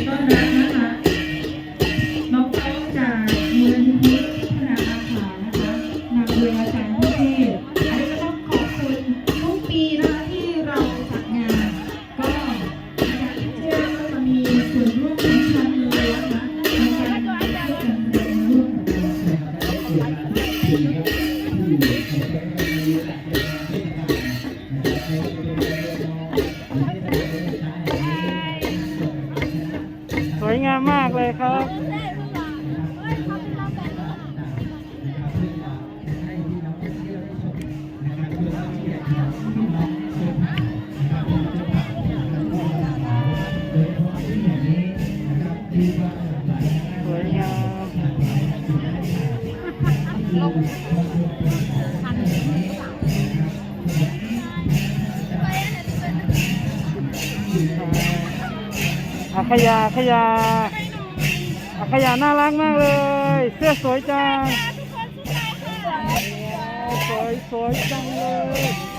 ต้อนรับนะคะน้องๆจากมูลนิธิพัฒนาอาสานะคะนำโดยอาจารย์พิเชษอันนี้ก็ต้องขอบคุณทุกปีนะคะที่เราจัดงานก็อาจารย์พิเชษก็จะมีส่วนร่วมสำคัญเลยนะคะในการร่วมกันเรียนร่วมกับสวยงามมากเลยครับสวยงามขยะน่ารักมากเลยเสื้อสวยจังสวยจังเลย